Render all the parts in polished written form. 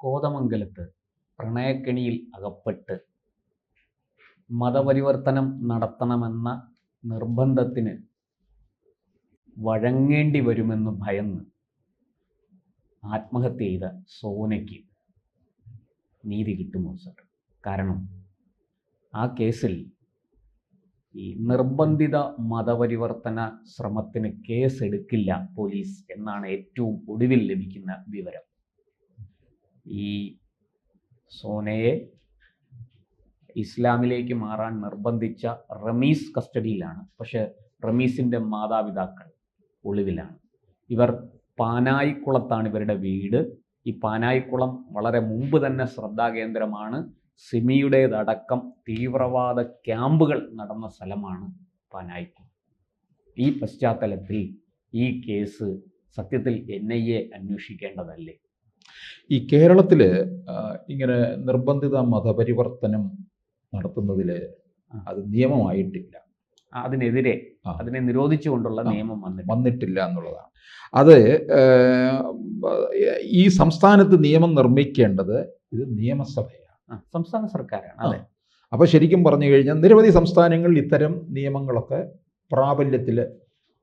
കോതമംഗലത്ത് പ്രണയക്കെണിയിൽ അകപ്പെട്ട് മതപരിവർത്തനം നടത്തണമെന്ന നിർബന്ധത്തിന് വഴങ്ങേണ്ടി വരുമെന്ന് ഭയന്ന് ആത്മഹത്യ ചെയ്ത സോനയ്ക്ക് നീതി കിട്ടുമോ സർ? കാരണം ആ കേസിൽ ഈ നിർബന്ധിത മതപരിവർത്തന ശ്രമത്തിന് കേസെടുക്കില്ല പോലീസ് എന്നാണ് ഏറ്റവും ഒടുവിൽ ലഭിക്കുന്ന വിവരം. ഈ സോനയെ ഇസ്ലാമിലേക്ക് മാറാൻ നിർബന്ധിച്ച റമീസ് കസ്റ്റഡിയിലാണ്. പക്ഷെ റമീസിൻ്റെ മാതാപിതാക്കൾ ഒളിവിലാണ്. ഇവർ പാനായിക്കുളത്താണ് ഇവരുടെ വീട്. ഈ പാനായിക്കുളം വളരെ മുമ്പ് തന്നെ ശ്രദ്ധാകേന്ദ്രമാണ്. സിമിയുടേതടക്കം തീവ്രവാദ ക്യാമ്പുകൾ നടന്ന സ്ഥലമാണ് പാനായിക്കുളം. ഈ പശ്ചാത്തലത്തിൽ ഈ കേസ് സത്യത്തിൽ NIA അന്വേഷിക്കേണ്ടതല്ലേ? ഈ കേരളത്തിൽ ഇങ്ങനെ നിർബന്ധിത മതപരിവർത്തനം നടത്തുന്നതിൽ അത് നിയമമായിട്ടില്ല. അതിനെതിരെ അതിനെ നിരോധിച്ചുകൊണ്ടുള്ള നിയമം വന്നിട്ടില്ല എന്നുള്ളതാണ്. അത് ഈ സംസ്ഥാനത്ത് നിയമം നിർമ്മിക്കേണ്ടത് ഇത് നിയമസഭയാണ്, സംസ്ഥാന സർക്കാരാണ്. അതെ. അപ്പോൾ ശരിക്കും പറഞ്ഞു കഴിഞ്ഞാൽ നിരവധി സംസ്ഥാനങ്ങളിൽ ഇത്തരം നിയമങ്ങളൊക്കെ പ്രാബല്യത്തിൽ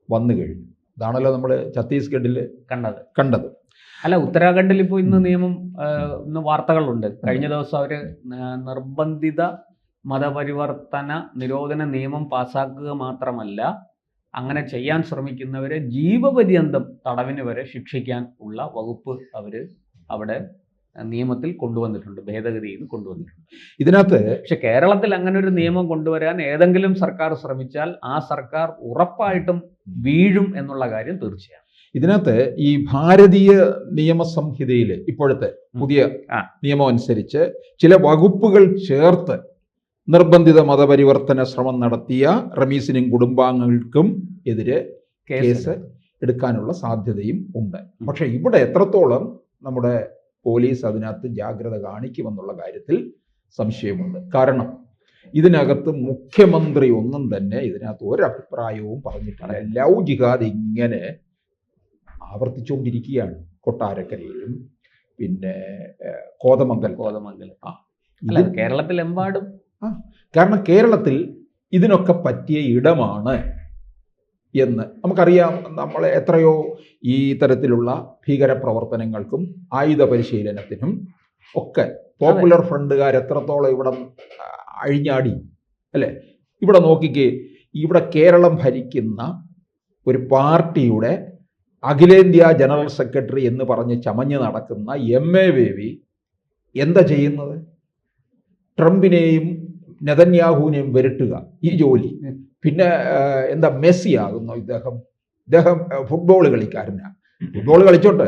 വന്നു കഴിഞ്ഞു. ഇതാണല്ലോ നമ്മൾ ഛത്തീസ്ഗഡിൽ കണ്ടത്. അല്ല, ഉത്തരാഖണ്ഡിൽ ഇപ്പോൾ ഇന്ന് വാർത്തകളുണ്ട്. കഴിഞ്ഞ ദിവസം അവർ നിർബന്ധിത മതപരിവർത്തന നിരോധന നിയമം പാസ്സാക്കുക മാത്രമല്ല, അങ്ങനെ ചെയ്യാൻ ശ്രമിക്കുന്നവരെ ജീവപര്യന്തം തടവിന് വരെ ശിക്ഷിക്കാൻ ഉള്ള വകുപ്പ് അവർ അവിടെ നിയമത്തിൽ കൊണ്ടുവന്നിട്ടുണ്ട്, ഭേദഗതിയിൽ കൊണ്ടുവന്നിട്ടുണ്ട്. ഇതിനകത്ത് പക്ഷെ കേരളത്തിൽ അങ്ങനെ ഒരു നിയമം കൊണ്ടുവരാൻ ഏതെങ്കിലും സർക്കാർ ശ്രമിച്ചാൽ ആ സർക്കാർ ഉറപ്പായിട്ടും വീഴും എന്നുള്ള കാര്യം തീർച്ചയാണ്. ഇതിനകത്ത് ഈ ഭാരതീയ നിയമസംഹിതയിൽ ഇപ്പോഴത്തെ പുതിയ നിയമം അനുസരിച്ച് ചില വകുപ്പുകൾ ചേർത്ത് നിർബന്ധിത മതപരിവർത്തന ശ്രമം നടത്തിയ റമീസിനും കുടുംബാംഗങ്ങൾക്കും എതിരെ കേസ് എടുക്കാനുള്ള സാധ്യതയും ഉണ്ട്. പക്ഷെ ഇവിടെ എത്രത്തോളം നമ്മുടെ പോലീസ് അതിനകത്ത് ജാഗ്രത കാണിക്കുമെന്നുള്ള കാര്യത്തിൽ സംശയമുണ്ട്. കാരണം ഇതിനകത്ത് മുഖ്യമന്ത്രി ഒന്നും തന്നെ ഇതിനകത്ത് ഒരഭിപ്രായവും പറഞ്ഞിട്ടില്ല. ലവ് ജിഹാദ് ഇങ്ങനെ ആവർത്തിച്ചുകൊണ്ടിരിക്കുകയാണ് കൊട്ടാരക്കരയിലും പിന്നെ കോതമംഗലം കേരളത്തിലെമ്പാടും. കാരണം കേരളത്തിൽ ഇതിനൊക്കെ പറ്റിയ ഇടമാണ് എന്ന് നമുക്കറിയാം. നമ്മൾ എത്രയോ ഈ തരത്തിലുള്ള ഭീകരപ്രവർത്തനങ്ങൾക്കും ആയുധ പരിശീലനത്തിനും ഒക്കെ പോപ്പുലർ ഫ്രണ്ടുകാർ എത്രത്തോളം ഇവിടെ അഴിഞ്ഞാടി അല്ലേ? ഇവിടെ നോക്കിക്കേ, ഇവിടെ കേരളം ഭരിക്കുന്ന ഒരു പാർട്ടിയുടെ അഖിലേന്ത്യാ ജനറൽ സെക്രട്ടറി എന്ന് പറഞ്ഞ് ചമഞ്ഞ് നടക്കുന്ന MA ബേബി എന്താ ചെയ്യുന്നത്? ട്രംപിനെയും നെതന്യാഹുവിനെയും വരട്ടുക, ഈ ജോലി. പിന്നെ എന്താ മെസ്സി ആകുന്നു ഇദ്ദേഹം ഫുട്ബോൾ കളിക്കാരനാണ്. ഫുട്ബോൾ കളിച്ചോട്ടെ,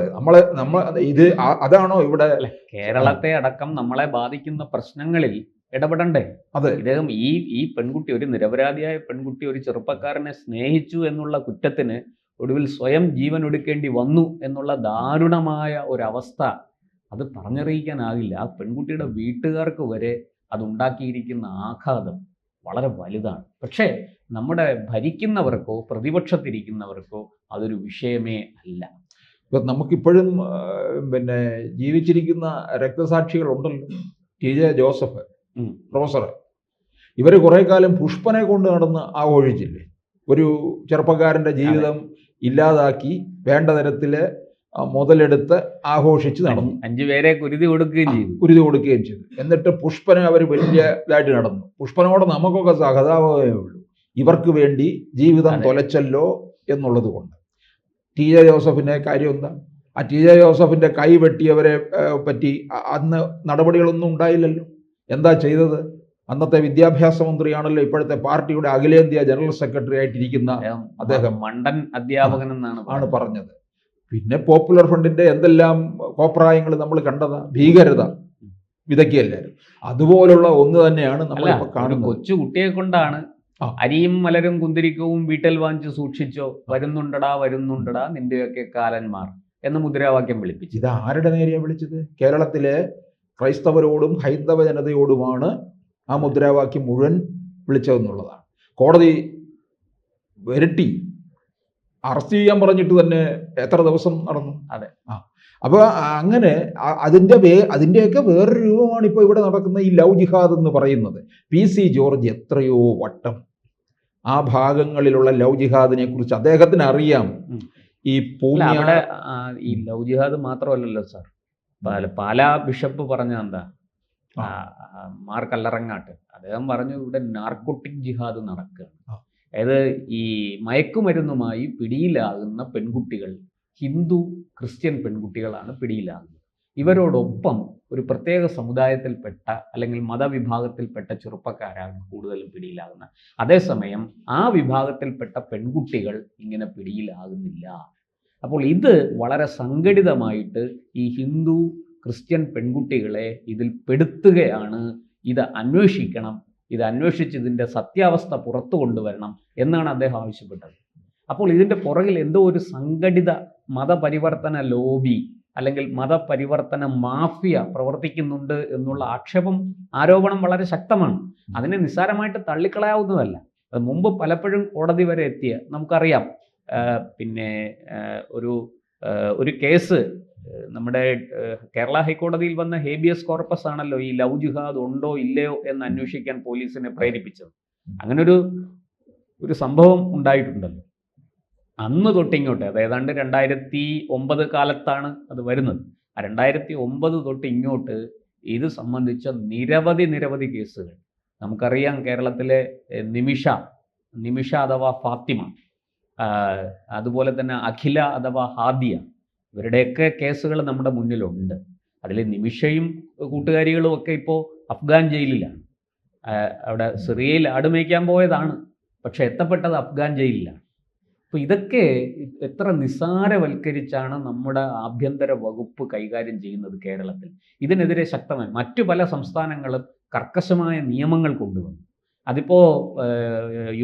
ഇത് അതാണോ ഇവിടെ കേരളത്തെ അടക്കം നമ്മളെ ബാധിക്കുന്ന പ്രശ്നങ്ങളിൽ ഇടപെടണ്ടേ? അതെ. ഇദ്ദേഹം ഈ പെൺകുട്ടി, ഒരു നിരപരാധിയായ പെൺകുട്ടി, ഒരു ചെറുപ്പക്കാരനെ സ്നേഹിച്ചു എന്നുള്ള കുറ്റത്തിന് ഒടുവിൽ സ്വയം ജീവൻ ഒടുക്കേണ്ടി വന്നു എന്നുള്ള ദാരുണമായ ഒരവസ്ഥ അത് പറഞ്ഞറിയിക്കാനാകില്ല. ആ പെൺകുട്ടിയുടെ വീട്ടുകാർക്ക് വരെ അതുണ്ടാക്കിയിരിക്കുന്ന ആഘാതം വളരെ വലുതാണ്. പക്ഷേ നമ്മുടെ ഭരിക്കുന്നവർക്കോ പ്രതിപക്ഷത്തിരിക്കുന്നവർക്കോ അതൊരു വിഷയമേ അല്ല. ഇപ്പം നമുക്കിപ്പോഴും പിന്നെ ജീവിച്ചിരിക്കുന്ന രക്തസാക്ഷികളുണ്ടല്ലോ. TJ ജോസഫ്, പ്രൊഫസർ, ഇവർ കുറേ കാലം പുഷ്പനെ കൊണ്ട് നടന്ന് ആഘോഷിച്ചില്ലേ? ഒരു ചെറുപ്പക്കാരൻ്റെ ജീവിതം ഇല്ലാതാക്കി വേണ്ട തരത്തിൽ മുതലെടുത്ത് ആഘോഷിച്ച് നടന്നു. 5 പേരെ കുരുതി കൊടുക്കുകയും ചെയ്തു. എന്നിട്ട് പുഷ്പനെ അവർ വലിയ ഇതായിട്ട് നടന്നു. പുഷ്പനോട് നമുക്കൊക്കെ സഹതാപമേ ഉള്ളൂ. ഇവർക്ക് വേണ്ടി ജീവിതം തൊലച്ചല്ലോ എന്നുള്ളത് കൊണ്ട്. TJ ജോസഫിൻ്റെ കാര്യം എന്താ? ആ TJ ജോസഫിൻ്റെ കൈ വെട്ടിയവരെ പറ്റി അന്ന് നടപടികളൊന്നും ഉണ്ടായില്ലല്ലോ. എന്താ ചെയ്തത്? അന്നത്തെ വിദ്യാഭ്യാസ മന്ത്രിയാണല്ലോ ഇപ്പോഴത്തെ പാർട്ടിയുടെ അഖിലേന്ത്യാ ജനറൽ സെക്രട്ടറി ആയിട്ടിരിക്കുന്ന അദ്ദേഹം മണ്ടൻ അധ്യാപകൻ എന്നാണ് പറഞ്ഞത്. പിന്നെ പോപ്പുലർ ഫ്രണ്ടിന്റെ എന്തെല്ലാം കോപ്രായങ്ങൾ നമ്മൾ കണ്ടതാ, ഭീകരത വിതക്കിയല്ലായിരുന്നു. അതുപോലുള്ള ഒന്ന് തന്നെയാണ് നമ്മളിപ്പോൾ കാണുന്നത്. കൊച്ചു കുട്ടിയെ കൊണ്ടാണ് അരിയും മലരും കുന്തിരിക്കവും വീട്ടിൽ വാങ്ങിച്ച് സൂക്ഷിച്ചോ, വരുന്നുണ്ടടാ നിന്റെയൊക്കെ കാലന്മാർ എന്ന മുദ്രാവാക്യം വിളിപ്പിച്ചു. ഇത് ആരുടെ നേരെയാണ് വിളിച്ചത്? കേരളത്തിലെ ക്രൈസ്തവരോടും ഹൈന്ദവ ജനതയോടുമാണ് ആ മുദ്രാവാക്യം മുഴുവൻ വിളിച്ചതെന്നുള്ളതാണ്. കോടതി വരട്ടി അറസ്റ്റ് ചെയ്യാൻ പറഞ്ഞിട്ട് തന്നെ എത്ര ദിവസം നടന്നു. അതെ. അപ്പോൾ അങ്ങനെ അതിൻ്റെയൊക്കെ വേറൊരു രൂപമാണ് ഇപ്പോൾ ഇവിടെ നടക്കുന്ന ഈ ലവ് ജിഹാദ് എന്ന് പറയുന്നത്. PC ജോർജ് എത്രയോ വട്ടം ആ ഭാഗങ്ങളിലുള്ള ലവ് ജിഹാദിനെ കുറിച്ച് അദ്ദേഹത്തിന് അറിയാം. ഈ അവിടെ ഈ ലവ് ജിഹാദ് മാത്രമല്ലല്ലോ സാർ, പാലാ ബിഷപ്പ് പറഞ്ഞ എന്താ, മാർ കല്ലറങ്ങാട്ട് അദ്ദേഹം പറഞ്ഞു ഇവിടെ നാർക്കോട്ടിക് ജിഹാദ് നടക്കുകയാണ്. അതായത് ഈ മയക്കുമരുന്നുമായി പിടിയിലാകുന്ന പെൺകുട്ടികൾ ഹിന്ദു ക്രിസ്ത്യൻ പെൺകുട്ടികളാണ് പിടിയിലാകുന്നത്. ഇവരോടൊപ്പം ഒരു പ്രത്യേക സമുദായത്തിൽപ്പെട്ട അല്ലെങ്കിൽ മതവിഭാഗത്തിൽപ്പെട്ട ചെറുപ്പക്കാരാണ് കൂടുതലും പിടിയിലാകുന്നത്. അതേസമയം ആ വിഭാഗത്തിൽപ്പെട്ട പെൺകുട്ടികൾ ഇങ്ങനെ പിടിയിലാകുന്നില്ല. അപ്പോൾ ഇത് വളരെ സംഘടിതമായിട്ട് ഈ ഹിന്ദു ക്രിസ്ത്യൻ പെൺകുട്ടികളെ ഇതിൽ പെടുത്തുകയാണ്. ഇത് അന്വേഷിക്കണം, ഇത് അന്വേഷിച്ച് ഇതിൻ്റെ സത്യാവസ്ഥ പുറത്തു കൊണ്ടുവരണം എന്നാണ് അദ്ദേഹം ആവശ്യപ്പെട്ടത്. അപ്പോൾ ഇതിൻ്റെ പുറകിൽ എന്തോ ഒരു സംഘടിത മതപരിവർത്തന ലോബി അല്ലെങ്കിൽ മതപരിവർത്തന മാഫിയ പ്രവർത്തിക്കുന്നുണ്ട് എന്നുള്ള ആരോപണം വളരെ ശക്തമാണ്. അതിനെ നിസ്സാരമായിട്ട് തള്ളിക്കളയാവുന്നതല്ല. അത് മുമ്പ് പലപ്പോഴും കോടതി വരെ എത്തിയ നമുക്കറിയാം. പിന്നെ ഒരു കേസ് നമ്മുടെ കേരള ഹൈക്കോടതിയിൽ വന്ന ഹേബിയസ് കോർപ്പസ് ആണല്ലോ ഈ ലവ് ജിഹാദ് ഉണ്ടോ ഇല്ലയോ എന്ന് അന്വേഷിക്കാൻ പോലീസിനെ പ്രേരിപ്പിച്ചത്. അങ്ങനൊരു സംഭവം ഉണ്ടായിട്ടുണ്ടല്ലോ. അന്ന് തൊട്ടിങ്ങോട്ട്, അത് ഏതാണ്ട് 2009 കാലത്താണ് അത് വരുന്നത്. ആ 2009 തൊട്ട് ഇങ്ങോട്ട് ഇത് സംബന്ധിച്ച നിരവധി കേസുകൾ നമുക്കറിയാം. കേരളത്തിലെ നിമിഷ അഥവാ ഫാത്തിമ, അതുപോലെ തന്നെ അഖില അഥവാ ഹാദിയ, ഇവരുടെയൊക്കെ കേസുകൾ നമ്മുടെ മുന്നിലുണ്ട്. അതിൽ നിമിഷയും കൂട്ടുകാരികളും ഒക്കെ ഇപ്പോൾ അഫ്ഗാൻ ജയിലിലാണ്. അവിടെ സിറിയയിൽ ആടുമേയ്ക്കാൻ പോയതാണ്, പക്ഷെ എത്തപ്പെട്ടത് അഫ്ഗാൻ ജയിലിലാണ്. അപ്പോൾ ഇതൊക്കെ എത്ര നിസ്സാരവൽക്കരിച്ചാണ് നമ്മുടെ ആഭ്യന്തര വകുപ്പ് കൈകാര്യം ചെയ്യുന്നത് കേരളത്തിൽ. ഇതിനെതിരെ ശക്തമായി മറ്റു പല സംസ്ഥാനങ്ങളും കർക്കശമായ നിയമങ്ങൾ കൊണ്ടുവന്നു. അതിപ്പോൾ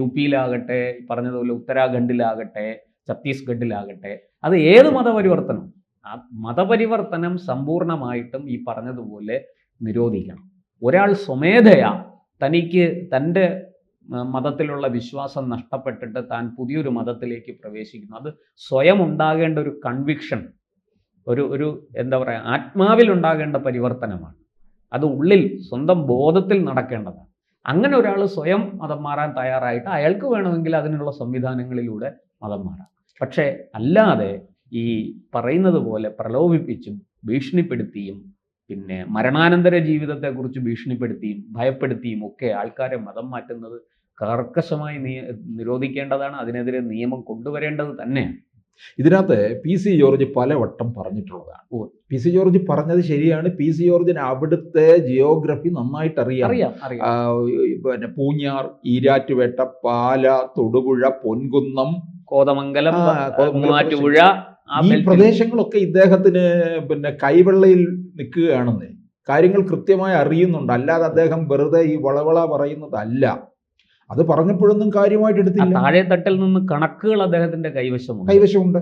UP-യിലാകട്ടെ, പറഞ്ഞതുപോലെ ഉത്തരാഖണ്ഡിലാകട്ടെ, ഛത്തീസ്ഗഡിലാകട്ടെ, അത് ഏത് മതപരിവർത്തനം, ആ മതപരിവർത്തനം സമ്പൂർണ്ണമായിട്ടും ഈ പറഞ്ഞതുപോലെ നിരോധിക്കണം. ഒരാൾ സ്വമേധയാ തനിക്ക് തൻ്റെ മതത്തിലുള്ള വിശ്വാസം നഷ്ടപ്പെട്ടിട്ട് താൻ പുതിയൊരു മതത്തിലേക്ക് പ്രവേശിക്കുന്നു. അത് സ്വയം ഉണ്ടാകേണ്ട ഒരു കൺവിക്ഷൻ, ഒരു എന്താ പറയുക, ആത്മാവിൽ ഉണ്ടാകേണ്ട പരിവർത്തനമാണ്. അത് ഉള്ളിൽ സ്വന്തം ബോധത്തിൽ നടക്കേണ്ടതാണ്. അങ്ങനെ ഒരാൾ സ്വയം മതം മാറാൻ തയ്യാറായിട്ട് അയാൾക്ക് വേണമെങ്കിൽ അതിനുള്ള സംവിധാനങ്ങളിലൂടെ മതം മാറാം. പക്ഷേ അല്ലാതെ ഈ പറയുന്നത് പോലെ പ്രലോഭിപ്പിച്ചും ഭീഷണിപ്പെടുത്തിയും പിന്നെ മരണാനന്തര ജീവിതത്തെക്കുറിച്ച് ഭീഷണിപ്പെടുത്തിയും ഭയപ്പെടുത്തിയും ഒക്കെ ആൾക്കാരെ മതം മാറ്റുന്നത് കർക്കശമായി നിരോധിക്കേണ്ടതാണ്. അതിനെതിരെ നിയമം കൊണ്ടുവരേണ്ടത് തന്നെയാണ്. ഇതിനകത്ത് PC ജോർജ് പലവട്ടം പറഞ്ഞിട്ടുള്ളതാണ്. PC ജോർജ് പറഞ്ഞത് ശരിയാണ്. PC ജോർജിന് അവിടുത്തെ ജിയോഗ്രഫി നന്നായിട്ട് അറിയാം. പിന്നെ പൂഞ്ഞാർ, ഈരാറ്റുപേട്ട, പാല, തൊടുപുഴ, പൊൻകുന്നം, കോതമംഗലം, മൂവാറ്റുപുഴ, ഈ പ്രദേശങ്ങളൊക്കെ ഇദ്ദേഹത്തിന് പിന്നെ കൈവെള്ളയിൽ നിൽക്കുകയാണെന്ന് കാര്യങ്ങൾ കൃത്യമായി അറിയുന്നുണ്ട്. അല്ലാതെ അദ്ദേഹം വെറുതെ ഈ വളവള പറയുന്നതല്ല. അത് പറഞ്ഞപ്പോഴൊന്നും കാര്യമായിട്ട് എടുത്തില്ല. താഴെത്തട്ടിൽ നിന്ന് കണക്കുകൾ അദ്ദേഹത്തിന്റെ കൈവശമുണ്ട്.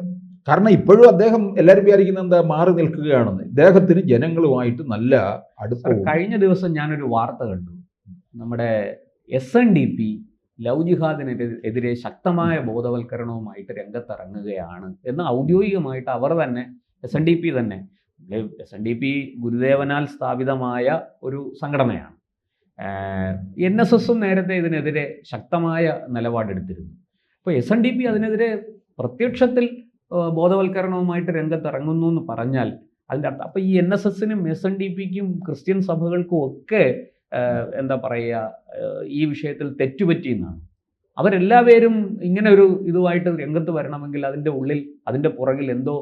കാരണം ഇപ്പോഴും അദ്ദേഹം എല്ലാവരും വിചാരിക്കുന്നത് എന്താ, മാറി നിൽക്കുകയാണെന്ന്. ഇദ്ദേഹത്തിന് ജനങ്ങളുമായിട്ട് നല്ല അടുപ്പം. കഴിഞ്ഞ ദിവസം ഞാനൊരു വാർത്ത കണ്ടു. നമ്മുടെ SNDP ലവ് ജിഹാദിനെതിരെ ശക്തമായ ബോധവൽക്കരണവുമായിട്ട് രംഗത്തിറങ്ങുകയാണ് എന്ന് ഔദ്യോഗികമായിട്ട് അവർ തന്നെ, SNDP തന്നെ, SNDP ഗുരുദേവനാൽ സ്ഥാപിതമായ ഒരു സംഘടനയാണ്. NSSും നേരത്തെ ഇതിനെതിരെ ശക്തമായ നിലപാടെടുത്തിരുന്നു. അപ്പോൾ SNDP അതിനെതിരെ പ്രത്യക്ഷത്തിൽ ബോധവൽക്കരണവുമായിട്ട് രംഗത്തിറങ്ങുന്നു എന്ന് പറഞ്ഞാൽ അതിൻ്റെ അർത്ഥം, അപ്പോൾ ഈ NSSനും SNDPക്കും ക്രിസ്ത്യൻ സഭകൾക്കും ഒക്കെ എന്താ പറയുക, ഈ വിഷയത്തിൽ തെറ്റുപറ്റിയെന്നാണ്. അവരെല്ലാവരും ഇങ്ങനെ ഒരു ഇതുമായിട്ട് രംഗത്ത് വരണമെങ്കിൽ അതിൻ്റെ പുറകിൽ എന്തോ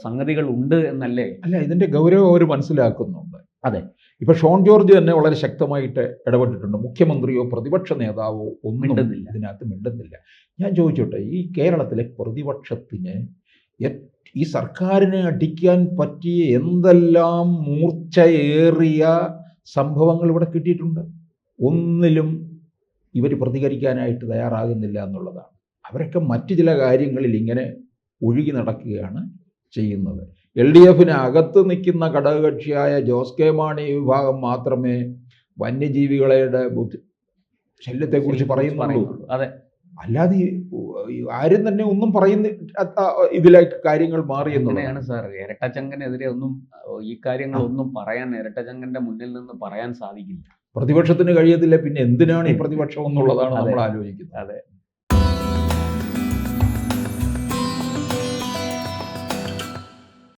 സംഗതികൾ ഉണ്ട് എന്നല്ലേ? അല്ല, ഇതിൻ്റെ ഗൗരവം അവർ മനസ്സിലാക്കുന്നുണ്ട്. അതെ. ഇപ്പൊ ഷോൺ ജോർജ് തന്നെ വളരെ ശക്തമായിട്ട് ഇടപെട്ടിട്ടുണ്ട്. മുഖ്യമന്ത്രിയോ പ്രതിപക്ഷ നേതാവോ ഒന്നും ഇതിനകത്ത് മിണ്ടുന്നില്ല. ഞാൻ ചോദിച്ചോട്ടെ, ഈ കേരളത്തിലെ പ്രതിപക്ഷത്തിന് ഈ സർക്കാരിനെ അടിക്കാൻ പറ്റിയ എന്തെല്ലാം മൂർച്ചയേറിയ സംഭവങ്ങൾ ഇവിടെ കിട്ടിയിട്ടുണ്ട്. ഒന്നിലും ഇവർ പ്രതികരിക്കാനായിട്ട് തയ്യാറാകുന്നില്ല എന്നുള്ളതാണ്. അവരൊക്കെ മറ്റു ചില കാര്യങ്ങളിൽ ഇങ്ങനെ ഒഴുകി നടക്കുകയാണ് ചെയ്യുന്നത്. LDFന് അകത്ത് നിൽക്കുന്ന ഘടകകക്ഷിയായ ജോസ് കെ മാണി വിഭാഗം മാത്രമേ വന്യജീവികളുടെ ശല്യത്തെക്കുറിച്ച് പറയുന്നുള്ളൂ. അതെ, അല്ലാതെ ആരും തന്നെ ഒന്നും പറയുന്ന ഇതിലേക്ക് കാര്യങ്ങൾ മാറി എങ്ങനെയാണ് സാർ ഇരട്ടച്ചങ്കനെതിരെ ഒന്നും ഈ കാര്യങ്ങളൊന്നും പറയാൻ ഇരട്ടച്ചങ്കന്റെ മുന്നിൽ നിന്ന് പറയാൻ സാധിക്കില്ല. പ്രതിപക്ഷത്തിന് കഴിയത്തില്ല, പിന്നെ എന്തിനാണ് ഈ പ്രതിപക്ഷം എന്നുള്ളതാണ് നമ്മൾ ആലോചിക്കുന്നത്. അതെ.